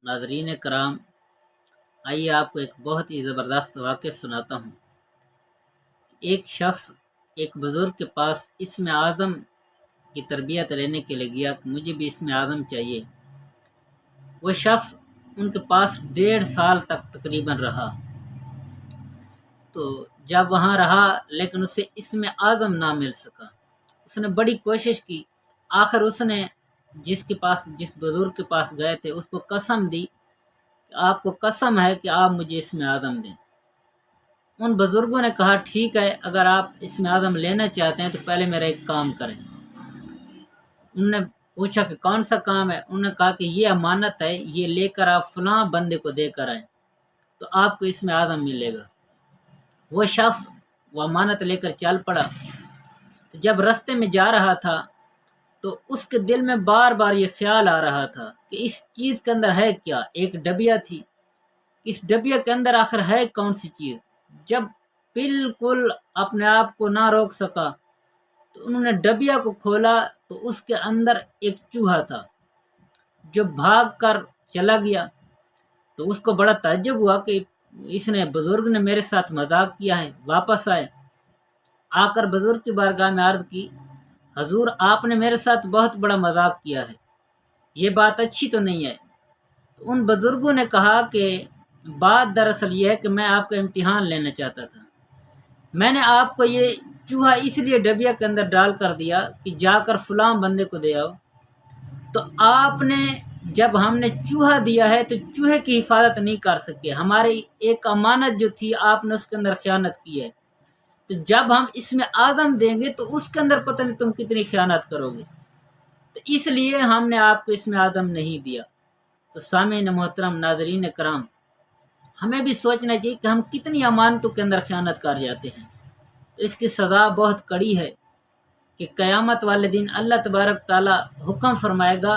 नाज़रीन कराम, आइए आपको एक बहुत ही ज़बरदस्त वाक़या सुनाता हूँ। एक शख्स एक बुज़ुर्ग के पास इस्म आज़म की तरबियत लेने के लिए गया कि मुझे भी इस्म आज़म चाहिए। वो शख्स उनके पास 1.5 साल तक तकरीबन रहा। तो जब वहाँ रहा लेकिन उसे इस्म आज़म ना मिल सका। उसने बड़ी कोशिश की। आखिर उसने जिस बुज़ुर्ग के पास गए थे उसको कसम दी, आपको कसम है कि आप मुझे इस्म आज़म दें। उन बुज़ुर्गों ने कहा ठीक है, अगर आप इस्म आज़म लेना चाहते हैं तो पहले मेरा एक काम करें। उन्होंने पूछा कि कौन सा काम है। उन्होंने कहा कि ये अमानत है, ये लेकर आप फलां बंदे को देकर आए तो आपको इस्म आज़म मिलेगा। वो शख्स वो अमानत लेकर चल पड़ा। तो जब रास्ते में जा रहा था तो उसके दिल में बार बार ये ख्याल आ रहा था कि इस चीज़ के अंदर है क्या। एक डबिया थी, इस डबिया के अंदर आखिर है कौन सी चीज़। जब बिल्कुल अपने आप को ना रोक सका तो उन्होंने डबिया को खोला तो उसके अंदर एक चूहा था जो भाग कर चला गया। तो उसको बड़ा ताज्जुब हुआ कि इसने बुजुर्ग ने मेरे साथ मजाक किया है। वापस आए, आकर बुजुर्ग की बारगाह में अर्ज की, हजूर आपने मेरे साथ बहुत बड़ा मजाक किया है, ये बात अच्छी तो नहीं है। तो उन बुजुर्गों ने कहा कि बात दरअसल ये है कि मैं आपका इम्तिहान लेना चाहता था। मैंने आपको ये चूहा इसलिए डबिया के अंदर डाल कर दिया कि जाकर फलां बंदे को दे आओ। तो आपने जब हमने चूहा दिया है तो चूहे की हिफाजत नहीं कर सके। हमारी एक अमानत जो थी आपने उसके अंदर खयानत की है। तो जब हम इसमें आज़म देंगे तो उसके अंदर पता नहीं तुम कितनी खयानत करोगे। तो इसलिए हमने आपको इसमें आज़म नहीं दिया। तो सामीन मोहतरम, नाज़रीन कराम, हमें भी सोचना चाहिए कि हम कितनी अमानतों के अंदर खयानत कर जाते हैं। तो इसकी सज़ा बहुत कड़ी है कि क़यामत वाले दिन अल्लाह तबारक ताला हुक्म फरमाएगा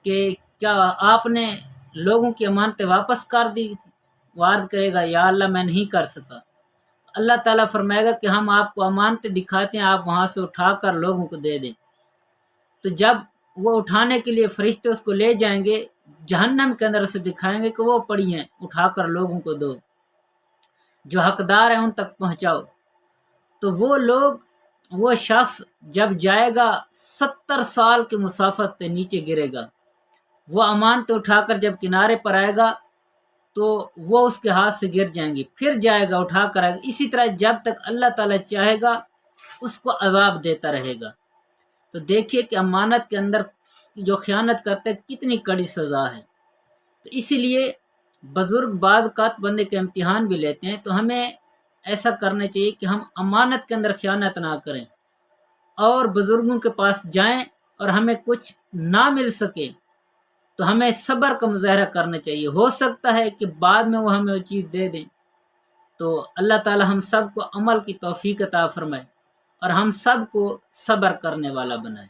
कि क्या आपने लोगों की अमानतें वापस कर दी। वार्द करेगा, या अल्लाह मैं नहीं कर सका। अल्लाह ताला फरमाएगा कि हम आपको अमानतें दिखाते हैं, आप वहाँ से उठाकर लोगों को दे दें। तो जब वो उठाने के लिए फरिश्ते उसको ले जाएंगे, जहन्नम के अंदर उसे दिखाएंगे कि वो पड़ी हैं, उठाकर लोगों को दो, जो हकदार हैं उन तक पहुँचाओ। तो वो शख्स जब जाएगा 70 साल की मुसाफत से नीचे गिरेगा। वो अमानतें उठाकर जब किनारे पर आएगा तो वो उसके हाथ से गिर जाएंगी, फिर जाएगा उठाकर आएगा। इसी तरह जब तक अल्लाह ताला चाहेगा उसको अजाब देता रहेगा। तो देखिए कि अमानत के अंदर जो खयानत करते हैं कितनी कड़ी सज़ा है। तो इसीलिए बुजुर्ग बाज़ औक़ात बंदे के इम्तिहान भी लेते हैं। तो हमें ऐसा करना चाहिए कि हम अमानत के अंदर खयानत ना करें और बुजुर्गों के पास जाएं और हमें कुछ ना मिल सके तो हमें सब्र का मुज़ाहरा करना चाहिए। हो सकता है कि बाद में वो हमें वो चीज़ दे दें। तो अल्लाह ताला हम सब को अमल की तौफीक अता फरमाए और हम सब को सब्र करने वाला बनाए।